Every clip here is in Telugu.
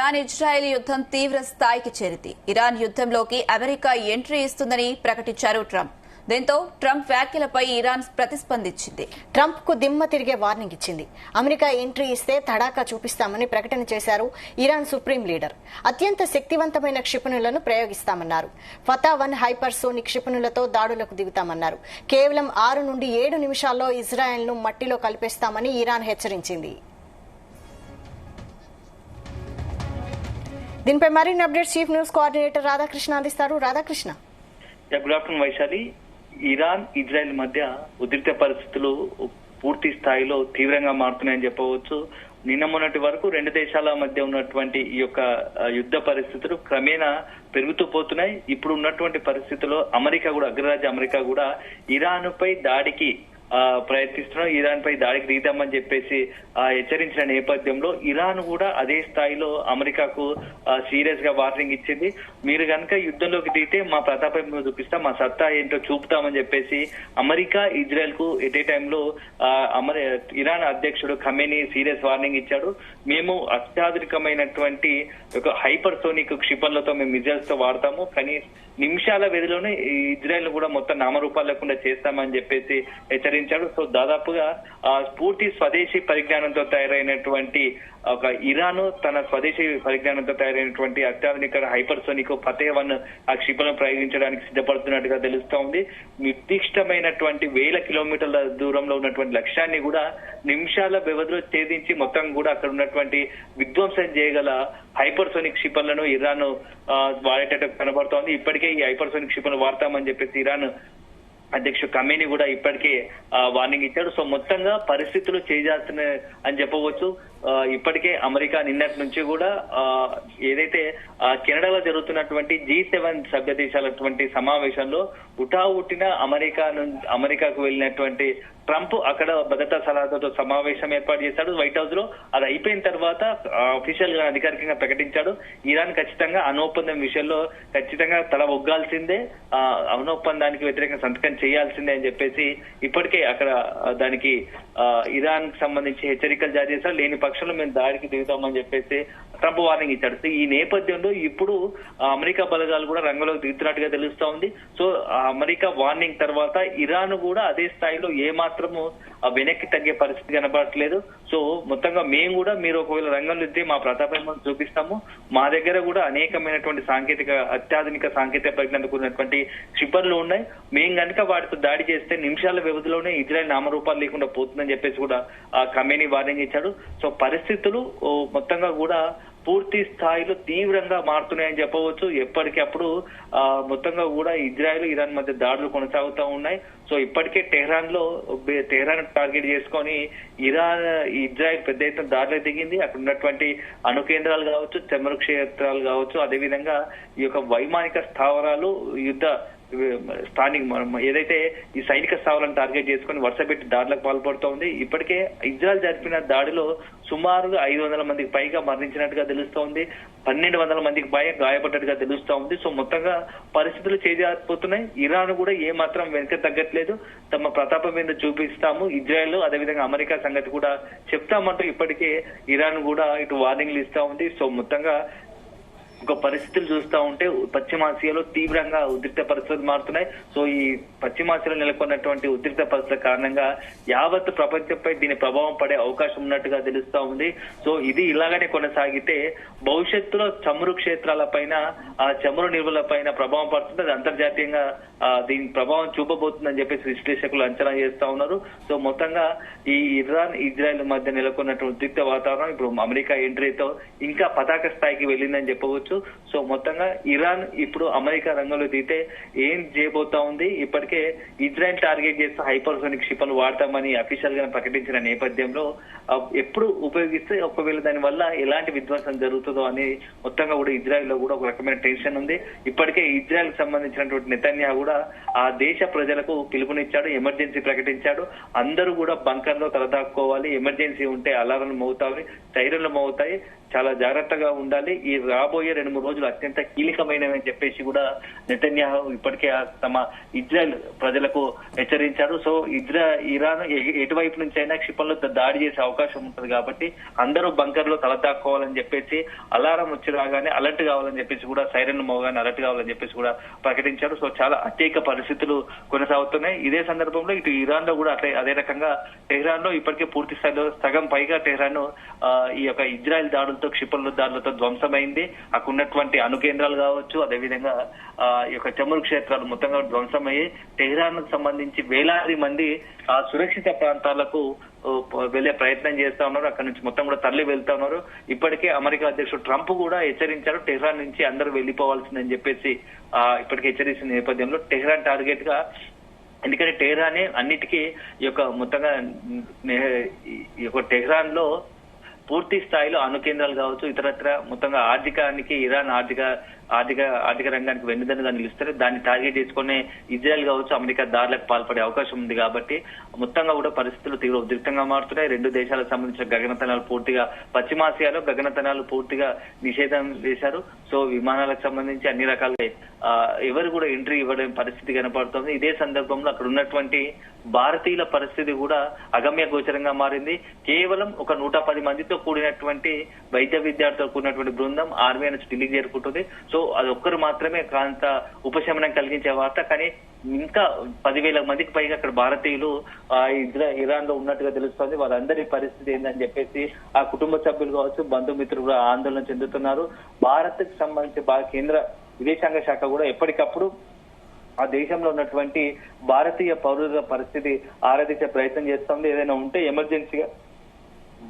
ఇరాన్ ఇజ్రాయెల్ యుద్ధం తీవ్ర స్థాయికి చేరింది. ఇరాన్ యుద్ధంలోకి అమెరికా ఎంట్రీ ఇస్తుందని ప్రకటించారు ట్రంప్. దీంతో ట్రంప్ వ్యాఖ్యలపై ఇరాన్ ప్రతిస్పందించింది. ట్రంప్ కు దిమ్మ తిరిగే వార్నింగ్ ఇచ్చింది. అమెరికా ఎంట్రీ ఇస్తే తడాకా చూపిస్తామని ప్రకటన చేశారు ఇరాన్ సుప్రీం లీడర్. అత్యంత శక్తివంతమైన క్షిపణులను ప్రయోగిస్తామన్నారు. ఫతా-1 హైపర్సోనిక్ క్షిపణులతో దాడులకు దిగుతామన్నారు. కేవలం 6 నుండి 7 నిమిషాల్లో ఇజ్రాయెల్ ను మట్టిలో కలిపేస్తామని ఇరాన్ హెచ్చరించింది. దీనిపై మరిన్ని updates chief news coordinator Radhakrishna అందిస్తారు. Radhakrishna. Good afternoon Vaishali. Iran Israel మధ్య ఉద్రిక్త పరిస్థితులు పూర్తి స్థాయిలో తీవ్రంగా మారుతున్నాయని చెప్పవచ్చు. నిన్న మొన్నటి వరకు రెండు దేశాల మధ్య ఉన్నటువంటి ఈ యొక్క యుద్ధ పరిస్థితులు క్రమేణా పెరుగుతూ పోతున్నాయి. ఇప్పుడు ఉన్నటువంటి పరిస్థితుల్లో అగ్రరాజ్య అమెరికా కూడా ఇరాన్ పై దాడికి ప్రయత్నిస్తున్నాం, ఇరాన్ పై దాడికి దిగుతామని చెప్పేసి హెచ్చరించిన నేపథ్యంలో ఇరాన్ కూడా అదే స్థాయిలో అమెరికాకు సీరియస్ గా వార్నింగ్ ఇచ్చింది. మీరు కనుక యుద్ధంలోకి దిగితే మా ప్రతాపం చూపిస్తాం, మా సత్తా ఏంటో చూపుతామని చెప్పేసి అమెరికా ఇజ్రాయెల్ కు ఎటే టైంలో ఇరాన్ అధ్యక్షుడు ఖమేనీ సీరియస్ వార్నింగ్ ఇచ్చాడు. మేము అత్యాధునికమైనటువంటి ఒక హైపర్సోనిక్ క్షిపణులతో మేము మిజైల్స్ తో వాడతాము, కానీ నిమిషాల వ్యధిలోనే ఇజ్రాయెల్ కూడా మొత్తం నామరూపాలు లేకుండా చేస్తామని చెప్పేసి హెచ్చరించాడు. సో దాదాపుగా పూర్తి స్వదేశీ పరిజ్ఞానంతో తయారైనటువంటి ఒక ఇరాన్ తన స్వదేశీ పరిజ్ఞానంతో తయారైనటువంటి అత్యాధునిక హైపర్సోనిక్ ఫతా-1 ఆ క్షిపణులను ప్రయోగించడానికి సిద్ధపడుతున్నట్టుగా తెలుస్తా ఉంది. నిర్దిష్టమైనటువంటి 1000 కిలోమీటర్ల దూరంలో ఉన్నటువంటి లక్ష్యాన్ని కూడా నిమిషాల వ్యవధిలో ఛేదించి మొత్తం కూడా అక్కడ ఉన్నటువంటి విధ్వంసం చేయగల హైపర్సోనిక్ క్షిపణులను ఇరాన్ వాడేటట్టు కనబడుతోంది. ఇప్పటికే ఈ హైపర్సోనిక్ క్షిపణులు వాడతామని చెప్పేసి ఇరాన్ అధ్యక్షుడు ఖమేనీ కూడా ఇప్పటికే వార్నింగ్ ఇచ్చాడు. సో మొత్తంగా పరిస్థితులు చేజార్చిన అని చెప్పవచ్చు. ఇప్పటికే అమెరికా నిన్నటి నుంచి కూడా ఏదైతే కెనడాలో జరుగుతున్నటువంటి G7 సభ్య దేశాలటువంటి సమావేశంలో ఉట్టిన అమెరికాకు వెళ్ళినటువంటి ట్రంప్ అక్కడ భద్రతా సలహాదారుతో సమావేశం ఏర్పాటు చేశాడు వైట్ హౌస్ లో. అది అయిపోయిన తర్వాత అఫీషియల్ గా అధికారికంగా ప్రకటించాడు, ఇరాన్ ఖచ్చితంగా అణుఒప్పందం విషయంలో ఖచ్చితంగా తల ఒగ్గాల్సిందే, అణుఒప్పందానికి వ్యతిరేకంగా సంతకం చేయాల్సిందే అని చెప్పేసి ఇప్పటికే అక్కడ దానికి ఇరాన్ కి సంబంధించి హెచ్చరికలు జారీ చేశారు. లేని పక్షంలో మేము దాడికి దిగుతామని చెప్పేసి ట్రంప్ వార్నింగ్ ఇచ్చాడు. ఈ నేపథ్యంలో ఇప్పుడు అమెరికా బలగాలు కూడా రంగంలోకి దిగుతున్నట్టుగా తెలుస్తా ఉంది. సో అమెరికా వార్నింగ్ తర్వాత ఇరాన్ కూడా అదే స్థాయిలో ఏమాత్రము వెనక్కి తగ్గే పరిస్థితి కనబడట్లేదు. సో మొత్తంగా మేము కూడా మీరు ఒకవేళ రంగంలో దిగితే మా ప్రతాపం చూపిస్తాము, మా దగ్గర కూడా అనేకమైనటువంటి అత్యాధునిక సాంకేతిక పరిజ్ఞానం ఉన్నటువంటి క్షిపణులు ఉన్నాయి, మేము కనుక వాటితో దాడి చేస్తే నిమిషాల వ్యవధిలోనే ఇజ్రాయెల్ నామరూపాలు లేకుండా పోతుందని చెప్పేసి కూడా ఖమేనీ వార్నింగ్ ఇచ్చాడు. సో పరిస్థితులు మొత్తంగా కూడా పూర్తి స్థాయిలో తీవ్రంగా మారుతున్నాయని చెప్పవచ్చు. ఎప్పటికప్పుడు మొత్తంగా కూడా ఇజ్రాయెల్ ఇరాన్ మధ్య దాడులు కొనసాగుతూ ఉన్నాయి. సో ఇప్పటికే టెహ్రాన్ టార్గెట్ చేసుకొని ఇజ్రాయెల్ పెద్ద ఎత్తున దాడులకు దిగింది. అక్కడ ఉన్నటువంటి అణు కేంద్రాలు కావచ్చు, చమురు క్షేత్రాలు కావచ్చు, అదేవిధంగా ఈ యొక్క వైమానిక స్థావరాలు, యుద్ధ ఏదైతే ఈ సైనిక స్థావరాలను టార్గెట్ చేసుకుని వరుసపెట్టి దాడులకు పాల్పడుతోంది. ఇప్పటికే ఇజ్రాయెల్ జరిపిన దాడిలో సుమారుగా 500 మందికి పైగా మరణించినట్టుగా తెలుస్తోంది, 1200 మందికి పైగా గాయపడ్డట్టుగా తెలుస్తా ఉంది. సో మొత్తంగా పరిస్థితులు చేజారిపోతున్నాయి. ఇరాన్ కూడా ఏ మాత్రం వెనక తగ్గట్లేదు, తమ ప్రతాపం మీద చూపిస్తాము, ఇజ్రాయెల్ అదేవిధంగా అమెరికా సంగతి కూడా చెప్తామంటూ ఇప్పటికే ఇరాన్ కూడా ఇటు వార్నింగ్లు ఇస్తా ఉంది. సో మొత్తంగా ఒక పరిస్థితులు చూస్తా ఉంటే పశ్చిమాసియాలో తీవ్రంగా ఉద్రిక్త పరిస్థితులు మారుతున్నాయి. సో ఈ పశ్చిమాసియాలో నెలకొన్నటువంటి ఉద్రిక్త పరిస్థితుల కారణంగా యావత్ ప్రపంచంపై దీని ప్రభావం పడే అవకాశం ఉన్నట్టుగా తెలుస్తా ఉంది. సో ఇది ఇలాగనే కొనసాగితే భవిష్యత్తులో చమురు క్షేత్రాల పైన, ఆ చమురు నిల్వల పైన ప్రభావం పడుతుంది, అది అంతర్జాతీయంగా దీని ప్రభావం చూపబోతుందని చెప్పేసి విశ్లేషకులు అంచనా చేస్తా ఉన్నారు. సో మొత్తంగా ఈ ఇరాన్ ఇజ్రాయెల్ మధ్య నెలకొన్నటువంటి ఉద్రిక్త వాతావరణం ఇప్పుడు అమెరికా ఎంట్రీతో ఇంకా పతాక స్థాయికి వెళ్ళిందని చెప్పవచ్చు. సో మొత్తంగా ఇరాన్ ఇప్పుడు అమెరికా రంగంలో దిగితే ఏం చేయబోతా ఉంది. ఇప్పటికే ఇజ్రాయెల్ టార్గెట్ చేస్తూ హైపర్సోనిక్ క్షిపణులు వాడతామని అఫీషియల్ గా ప్రకటించిన నేపథ్యంలో ఎప్పుడు ఉపయోగిస్తే ఒకవేళ దాని వల్ల ఎలాంటి విధ్వంసం జరుగుతుందో అని మొత్తంగా కూడా ఇజ్రాయెల్ లో కూడా ఒక రకమైన టెన్షన్ ఉంది. ఇప్పటికే ఇజ్రాయెల్ సంబంధించినటువంటి నెతన్యాహు కూడా ఆ దేశ ప్రజలకు పిలుపునిచ్చాడు, ఎమర్జెన్సీ ప్రకటించాడు. అందరూ కూడా బంకర్ లో తలదాక్కోవాలి, ఎమర్జెన్సీ ఉంటే అలారం మోగుతాయి, సైరన్లు మోగుతాయి, చాలా జాగ్రత్తగా ఉండాలి. ఈ రాబోయే 2-3 రోజులు అత్యంత కీలకమైనవి అని చెప్పేసి కూడా నెతన్యాహు ఇప్పటికే తమ ఇజ్రాయెల్ ప్రజలకు హెచ్చరించారు. సో ఇరాన్ ఎటువైపు నుంచి అయినా క్షిపణులతో దాడి చేసే అవకాశం ఉంటుంది కాబట్టి అందరూ బంకర్ లో తలదాక్కోవాలని చెప్పేసి అలారం వచ్చి రాగానే అలర్ట్ కావాలని చెప్పేసి కూడా సైరన్ మోగానే అలర్ట్ కావాలని చెప్పేసి కూడా ప్రకటించారు. సో చాలా అత్యయిక పరిస్థితులు కొనసాగుతున్నాయి. ఇదే సందర్భంలో ఇటు ఇరాన్ లో కూడా అదే రకంగా టెహ్రాన్ లో ఇప్పటికే పూర్తి స్థాయిలో సగం పైగా టెహ్రాన్ ఈ యొక్క ఇజ్రాయెల్ దాడులతో క్షిపణుల దాడులతో ధ్వంసమైంది. అక్కడ ఉన్నటువంటి అణు కేంద్రాలు కావచ్చు, అదేవిధంగా ఈ యొక్క చమురు క్షేత్రాలు మొత్తంగా ధ్వంసమయ్యి టెహ్రాన్ కు సంబంధించి వేలాది మంది ఆ సురక్షిత ప్రాంతాలకు వెళ్లే ప్రయత్నం చేస్తా ఉన్నారు. అక్కడ నుంచి మొత్తం కూడా తరలి వెళ్తా ఉన్నారు. ఇప్పటికే అమెరికా అధ్యక్షుడు ట్రంప్ కూడా హెచ్చరించారు టెహ్రాన్ నుంచి అందరూ వెళ్లిపోవాల్సిందని చెప్పేసి ఇప్పటికే హెచ్చరించిన నేపథ్యంలో టెహ్రాన్ టార్గెట్ గా, ఎందుకంటే టెహ్రానే అన్నిటికీ ఈ యొక్క మొత్తంగా ఈ యొక్క టెహ్రాన్ లో పూర్తి స్థాయిలో అణు కేంద్రాలు కావచ్చు, ఇతరత్ర మొత్తంగా ఆర్థికానికి ఇరాన్ ఆర్థిక రంగానికి వెన్నుదన్నుగా నిలుస్తారు. దాన్ని టార్గెట్ చేసుకునే ఇజ్రాయెల్ కావచ్చు అమెరికా దాడులకు పాల్పడే అవకాశం ఉంది. కాబట్టి మొత్తంగా కూడా పరిస్థితులు తీవ్ర ఉద్రిక్తంగా మారుతున్నాయి. 2 దేశాలకు సంబంధించిన గగనతనాలు పూర్తిగా పశ్చిమాసియాలో గగనతనాలు పూర్తిగా నిషేధం చేశారు. సో విమానాలకు సంబంధించి అన్ని రకాలుగా ఎవరు కూడా ఎంట్రీ ఇవ్వడం పరిస్థితి కనపడుతుంది. ఇదే సందర్భంలో అక్కడ ఉన్నటువంటి భారతీయుల పరిస్థితి కూడా అగమ్య గోచరంగా మారింది. కేవలం ఒక 110 మందితో కూడినటువంటి వైద్య విద్యార్థులతో కూడినటువంటి బృందం ఆర్మీ నుంచి ఢిల్లీకి చేరుకుంటుంది. సో అది ఒక్కరు మాత్రమే కాంత ఉపశమనం కలిగించే వార్త. కానీ ఇంకా 10,000 మందికి పైగా అక్కడ భారతీయులు ఇరాన్ లో ఉన్నట్టుగా తెలుస్తోంది. వాళ్ళందరి పరిస్థితి ఏందని చెప్పేసి ఆ కుటుంబ సభ్యులు కావచ్చు, బంధుమిత్రులు కూడా ఆందోళన చెందుతున్నారు. భారత్ కి సంబంధించి కేంద్ర విదేశాంగ శాఖ కూడా ఎప్పటికప్పుడు ఆ దేశంలో ఉన్నటువంటి భారతీయ పౌరుల పరిస్థితి ఆరాధించే ప్రయత్నం చేస్తోంది. ఏదైనా ఉంటే ఎమర్జెన్సీగా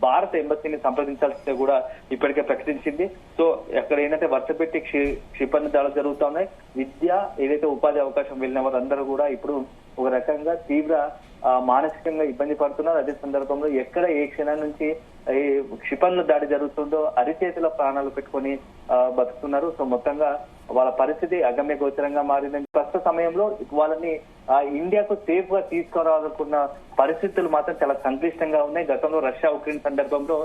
భారత ఎంబసీని సంప్రదించాల్సిందే కూడా ఇప్పటికే ప్రకటించింది. సో అక్కడ ఏంటంటే వరుస పెట్టి క్షిపణి దాడులు జరుగుతా ఉన్నాయి. విద్య ఏదైతే ఉపాధి అవకాశం వెళ్ళిన వారందరూ కూడా ఇప్పుడు ఒక రకంగా తీవ్ర మానసికంగా ఇబ్బంది పడుతున్నారు. అదే సందర్భంలో ఎక్కడ ఏ క్షణం నుంచి ఈ క్షిపణుల దాడి జరుగుతుందో అరిచేతిలో ప్రాణాలు పెట్టుకొని బతుకుతున్నారు. సో మొత్తంగా వాళ్ళ పరిస్థితి అగమ్య గోచరంగా మారిందని, ప్రస్తుత సమయంలో వాళ్ళని ఇండియాకు సేఫ్ గా తీసుకురావాలనుకున్న పరిస్థితులు మాత్రం చాలా సంక్లిష్టంగా ఉన్నాయి. గతంలో రష్యా ఉక్రెయిన్ సందర్భంలో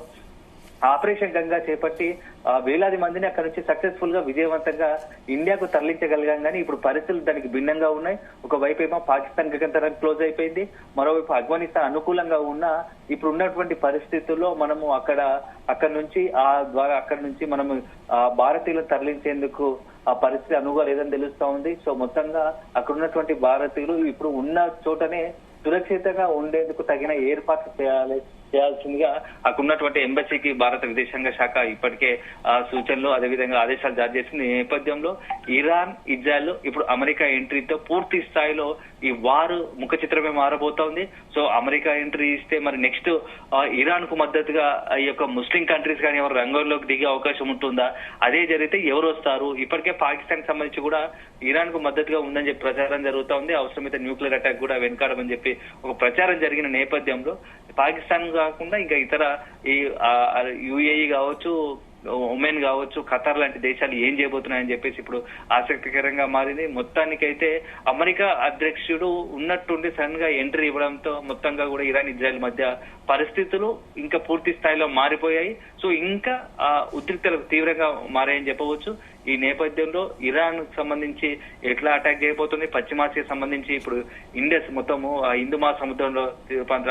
ఆపరేషన్ గంగా చేపట్టి వేలాది మందిని అక్కడ నుంచి సక్సెస్ఫుల్ గా విజయవంతంగా ఇండియాకు తరలించగలిగాం. కానీ ఇప్పుడు పరిస్థితులు దానికి భిన్నంగా ఉన్నాయి. ఒకవైపు ఏమో పాకిస్తాన్ గగనతలం క్లోజ్ అయిపోయింది, మరోవైపు ఆఫ్ఘనిస్తాన్ అనుకూలంగా ఉన్నా ఇప్పుడు ఉన్నటువంటి పరిస్థితుల్లో మనము అక్కడ నుంచి మనము భారతీయులను తరలించేందుకు ఆ పరిస్థితి అనువుగా లేదని తెలుస్తా ఉంది. సో మొత్తంగా అక్కడ ఉన్నటువంటి భారతీయులు ఇప్పుడు ఉన్న చోటనే సురక్షితంగా ఉండేందుకు తగిన ఏర్పాట్లు చేయాల్సిందిగా అక్కడ ఉన్నటువంటి ఎంబసీకి భారత విదేశాంగ శాఖ ఇప్పటికే సూచనలు అదేవిధంగా ఆదేశాలు జారీ చేసింది. ఈ నేపథ్యంలో ఇరాన్ ఇజ్రాయెల్ ఇప్పుడు అమెరికా ఎంట్రీతో పూర్తి స్థాయిలో ఈ వారు ముఖ చిత్రమే మారబోతోంది. సో అమెరికా ఎంట్రీ ఇస్తే మరి నెక్స్ట్ ఇరాన్ కు మద్దతుగా ఈ యొక్క ముస్లిం కంట్రీస్ కానీ ఎవరు రంగంలోకి దిగే అవకాశం ఉంటుందా? అదే జరిగితే ఎవరు వస్తారు? ఇప్పటికే పాకిస్తాన్ సంబంధించి కూడా ఇరాన్ కు మద్దతుగా ఉందని చెప్పి ప్రచారం జరుగుతా ఉంది. అవసరమైతే న్యూక్లియర్ అటాక్ కూడా వెనకాడమని చెప్పి ఒక ప్రచారం జరిగిన నేపథ్యంలో పాకిస్తాన్ కాకుండా ఇంకా ఇతర ఈ యుఏఈ కావచ్చు, ఒమెన్ కావచ్చు, ఖతార్ లాంటి దేశాలు ఏం చేయబోతున్నాయని చెప్పేసి ఇప్పుడు ఆసక్తికరంగా మారింది. మొత్తానికైతే అమెరికా అధ్యక్షుడు ఉన్నట్టుండి సడన్ గా ఎంట్రీ ఇవ్వడంతో మొత్తంగా కూడా ఇరాన్ ఇజ్రాయెల్ మధ్య పరిస్థితులు ఇంకా పూర్తి స్థాయిలో మారిపోయాయి. సో ఇంకా ఉద్రిక్తలకు తీవ్రంగా మారాయని చెప్పవచ్చు. ఈ నేపథ్యంలో ఇరాన్ సంబంధించి ఎట్లా అటాక్ చేయబోతుంది, పశ్చిమాసియాకి సంబంధించి ఇప్పుడు ఇండస్ మొత్తము హిందూ మహాసముద్రంలో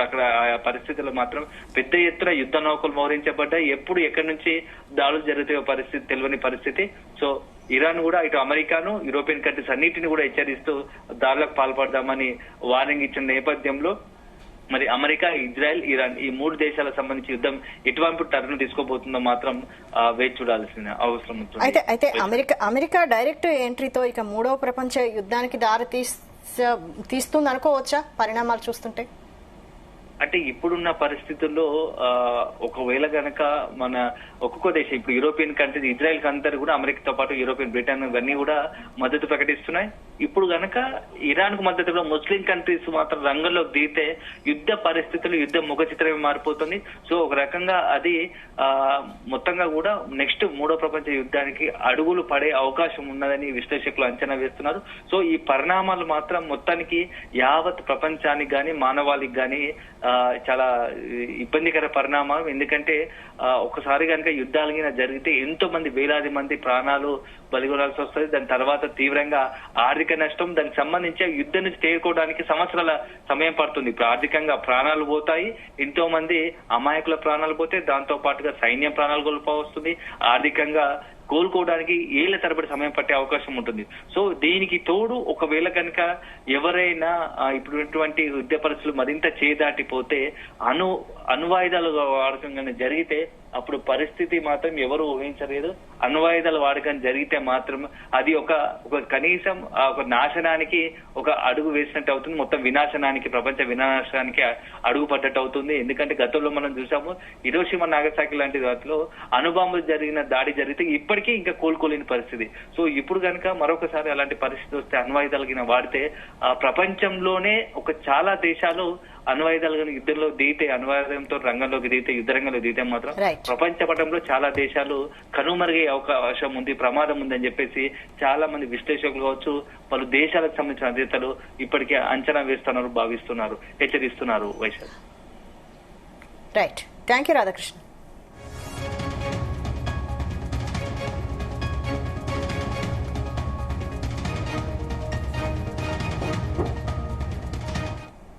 అక్కడ పరిస్థితుల్లో మాత్రం పెద్ద ఎత్తున యుద్ధ నౌకలు మోహరించబడ్డాయి. ఎప్పుడు ఎక్కడి నుంచి దాడులు జరుగుతాయో పరిస్థితి తెలియని పరిస్థితి. సో ఇరాన్ కూడా ఇటు అమెరికాను యూరోపియన్ కంట్రీస్ అన్నిటిని కూడా హెచ్చరిస్తూ దాడులకు పాల్పడదామని వార్నింగ్ ఇచ్చిన నేపథ్యంలో మరి అమెరికా, ఇజ్రాయెల్, ఇరాన్ ఈ 3 దేశాలకు సంబంధించి యుద్ధం ఎటువంటి టర్న్ తీసుకోబోతుందో మాత్రం వేచి చూడాల్సిన అవసరం ఉంటుంది. అయితే అమెరికా డైరెక్ట్ ఎంట్రీతో ఇక 3వ ప్రపంచ యుద్ధానికి దారి తీస్తుంది అనుకోవచ్చా పరిణామాలు చూస్తుంటే? అంటే ఇప్పుడున్న పరిస్థితుల్లో ఒకవేళ గనక మన ఒక్కొక్క దేశం ఇప్పుడు యూరోపియన్ కంట్రీస్ ఇజ్రాయెల్ కందరు కూడా అమెరికాతో పాటు యూరోపియన్ బ్రిటన్ ఇవన్నీ కూడా మద్దతు ప్రకటిస్తున్నాయి. ఇప్పుడు గనక ఇరాన్ కు మద్దతుగా ముస్లిం కంట్రీస్ మాత్రం రంగంలోకి దిగితే యుద్ధ పరిస్థితులు యుద్ధ ముఖ చిత్రమే మారిపోతుంది. సో ఒక రకంగా అది మొత్తంగా కూడా నెక్స్ట్ 3వ ప్రపంచ యుద్ధానికి అడుగులు పడే అవకాశం ఉన్నదని విశ్లేషకులు అంచనా వేస్తున్నారు. సో ఈ పరిణామాలు మాత్రం మొత్తానికి యావత్ ప్రపంచానికి గాని మానవాళికి గాని చాలా ఇబ్బందికర పరిణామం. ఎందుకంటే ఒకసారి కనుక యుద్ధాలు జరిగితే ఎంతో మంది వేలాది మంది ప్రాణాలు బలిగొనాల్సి వస్తుంది. దాని తర్వాత తీవ్రంగా ఆర్థిక నష్టం, దానికి సంబంధించి యుద్ధం నుంచి తేరుకోవడానికి సంవత్సరాల సమయం పడుతుంది. ఇప్పుడు ఆర్థికంగా ప్రాణాలు పోతాయి, ఎంతో మంది అమాయకుల ప్రాణాలు పోతే, దాంతో పాటుగా సైన్యం ప్రాణాలు కోల్పోవస్తుంది, ఆర్థికంగా కోలుకోవడానికి ఏళ్ల తరబడి సమయం పట్టే అవకాశం ఉంటుంది. సో దీనికి తోడు ఒకవేళ కనుక ఎవరైనా ఇప్పుడున్నటువంటి యుద్ధ పరిస్థితులు మరింత చేదాటిపోతే అణువాయుధాలు వాడకం జరిగితే అప్పుడు పరిస్థితి మాత్రం ఎవరు ఊహించలేదు. అణ్వాయుధాల వాడకం జరిగితే మాత్రం అది ఒక కనీసం ఒక నాశనానికి ఒక అడుగు వేసినట్టు అవుతుంది, మొత్తం వినాశనానికి, ప్రపంచ వినాశనానికి అడుగు పడ్డట్టు అవుతుంది. ఎందుకంటే గతంలో మనం చూసాము హిరోషిమా నాగసాకి లాంటి వాటిలో అణుబాంబులు జరిగిన దాడి జరిగితే ఇప్పటికీ ఇంకా కోలుకోలేని పరిస్థితి. సో ఇప్పుడు కనుక మరొకసారి అలాంటి పరిస్థితి వస్తే అణ్వాయుధాలు వాడితే ప్రపంచంలోనే చాలా దేశాలు అణ్వాయుధాలు యుద్ధంలో దిగితే, అణ్వాయుధంతో రంగంలోకి దిగితే, యుద్ధ రంగంలో దిగితే మాత్రం ప్రపంచ పటంలో చాలా దేశాలు కనుమరుగే అవకాశం ఉంది, ప్రమాదం ఉందని చెప్పేసి చాలా మంది విశ్లేషకులు కావచ్చు, పలు దేశాలకు సంబంధించిన అధినేతలు ఇప్పటికే అంచనా వేస్తున్నారు, భావిస్తున్నారు, హెచ్చరిస్తున్నారు. Vaishali. Right, thank you Radhakrishna.